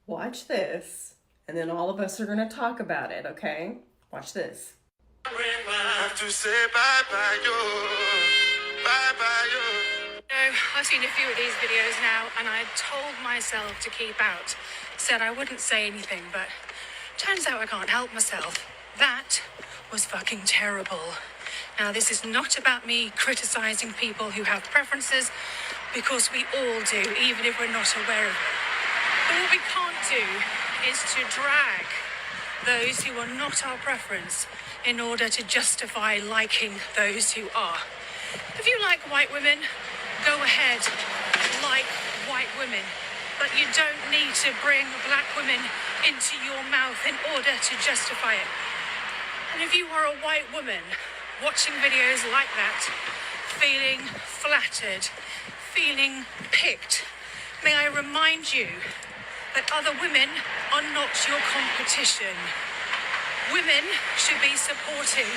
Watch this, and then all of us are going to talk about it, okay? Watch this. Have to say bye-bye, yo. Bye-bye, yo. I've seen a few of these videos now, and I told myself to keep out. Said I wouldn't say anything, but turns out I can't help myself. That was fucking terrible. Now, this is not about me criticizing people who have preferences, because we all do, even if we're not aware of it. But what we can't do is to drag those who are not our preference in order to justify liking those who are. If you like white women, go ahead, like white women. But you don't need to bring black women into your mouth in order to justify it. And if you are a white woman watching videos like that, feeling flattered, feeling picked, may I remind you that other women are not your competition. Women should be supporting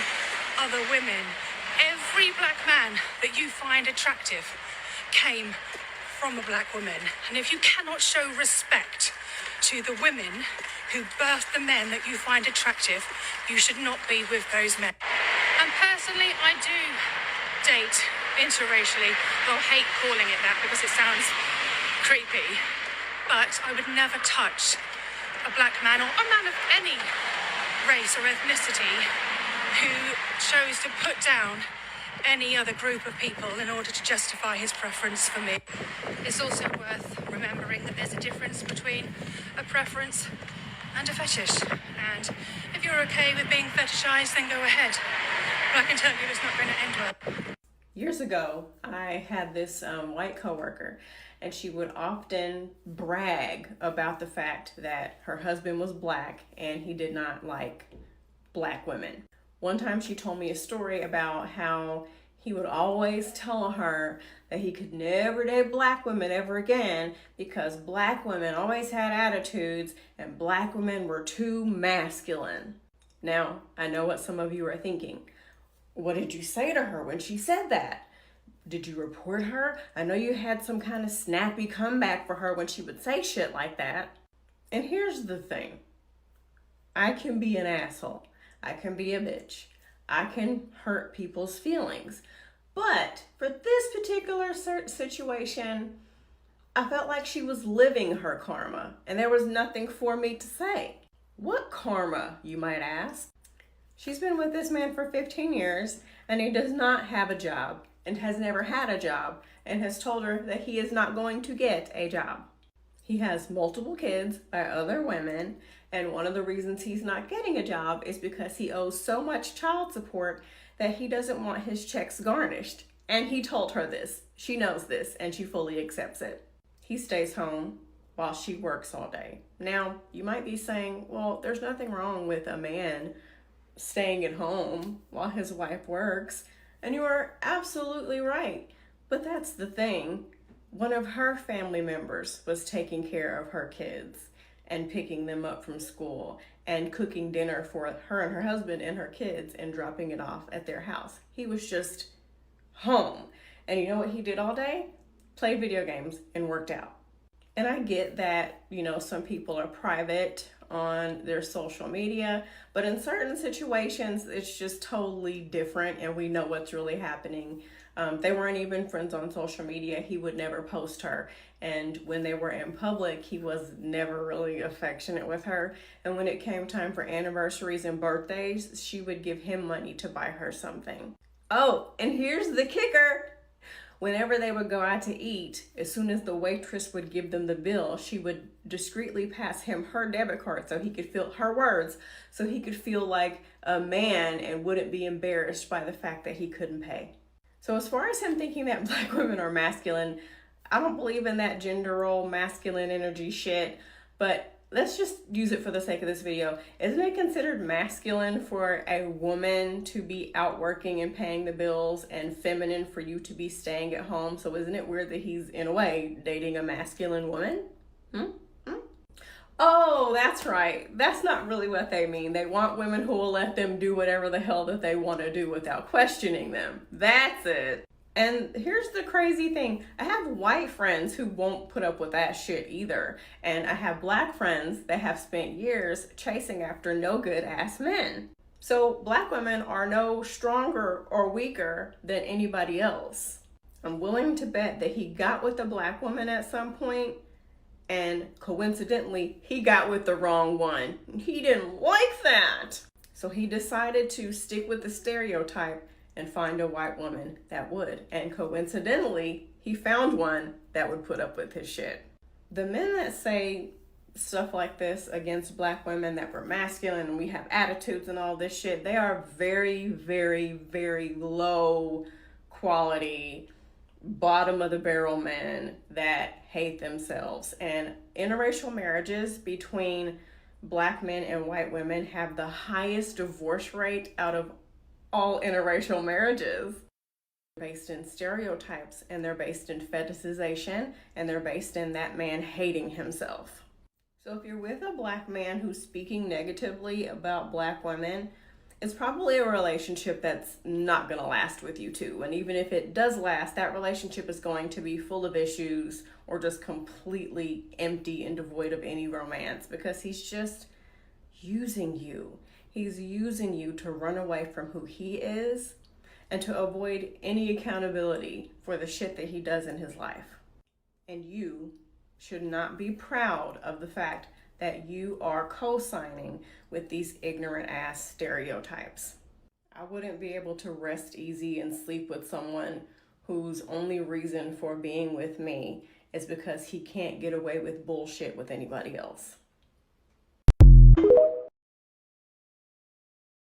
other women. Every black man that you find attractive came from a black woman. And if you cannot show respect to the women who birthed the men that you find attractive, you should not be with those men. And personally, I do date interracially. I'll hate calling it that because it sounds creepy. But I would never touch a black man or a man of any race or ethnicity who chose to put down any other group of people in order to justify his preference for me. It's also worth remembering that there's a difference between a preference and a fetish. And if you're okay with being fetishized, then go ahead. But I can tell you it's not going to end well. Years ago, I had this white coworker, and she would often brag about the fact that her husband was black and he did not like black women. One time she told me a story about how he would always tell her that he could never date black women ever again because black women always had attitudes and black women were too masculine. Now, I know what some of you are thinking. What did you say to her when she said that? Did you report her? I know you had some kind of snappy comeback for her when she would say shit like that. And here's the thing. I can be an asshole. I can be a bitch. I can hurt people's feelings. But for this particular situation, I felt like she was living her karma, and there was nothing for me to say. What karma, you might ask? She's been with this man for 15 years, and he does not have a job, and has never had a job, and has told her that he is not going to get a job. He has multiple kids by other women, and one of the reasons he's not getting a job is because he owes so much child support that he doesn't want his checks garnished. And he told her this. She knows this, and she fully accepts it. He stays home while she works all day. Now, you might be saying, well, there's nothing wrong with a man staying at home while his wife works. And you are absolutely right. But that's the thing. One of her family members was taking care of her kids and picking them up from school and cooking dinner for her and her husband and her kids and dropping it off at their house. He was just home. And you know what he did all day? Played video games and worked out. And I get that, some people are private on their social media, but in certain situations, it's just totally different, and we know what's really happening. They weren't even friends on social media. He would never post her. And when they were in public, he was never really affectionate with her. And when it came time for anniversaries and birthdays, she would give him money to buy her something. Oh, and here's the kicker. Whenever they would go out to eat, as soon as the waitress would give them the bill, she would discreetly pass him her debit card so he could feel her words, so he could feel like a man and wouldn't be embarrassed by the fact that he couldn't pay. So as far as him thinking that black women are masculine, I don't believe in that gender role, masculine energy shit, but let's just use it for the sake of this video. Isn't it considered masculine for a woman to be out working and paying the bills and feminine for you to be staying at home? So isn't it weird that he's, in a way, dating a masculine woman? Oh, that's right. That's not really what they mean. They want women who will let them do whatever the hell that they want to do without questioning them. That's it. And here's the crazy thing. I have white friends who won't put up with that shit either. And I have black friends that have spent years chasing after no good ass men. So black women are no stronger or weaker than anybody else. I'm willing to bet that he got with a black woman at some point, and coincidentally, he got with the wrong one. He didn't like that. So he decided to stick with the stereotype and find a white woman that would. And coincidentally, he found one that would put up with his shit. The men that say stuff like this against black women, that we're masculine and we have attitudes and all this shit, they are very, very, very low quality, bottom of the barrel men that hate themselves. And interracial marriages between black men and white women have the highest divorce rate out of all interracial marriages. They're based in stereotypes, and they're based in fetishization, and they're based in that man hating himself. So if you're with a black man who's speaking negatively about black women, it's probably a relationship that's not going to last with you two. And even if it does last, that relationship is going to be full of issues or just completely empty and devoid of any romance, because he's just using you. He's using you to run away from who he is and to avoid any accountability for the shit that he does in his life. And you should not be proud of the fact that you are co-signing with these ignorant ass stereotypes. I wouldn't be able to rest easy and sleep with someone whose only reason for being with me is because he can't get away with bullshit with anybody else.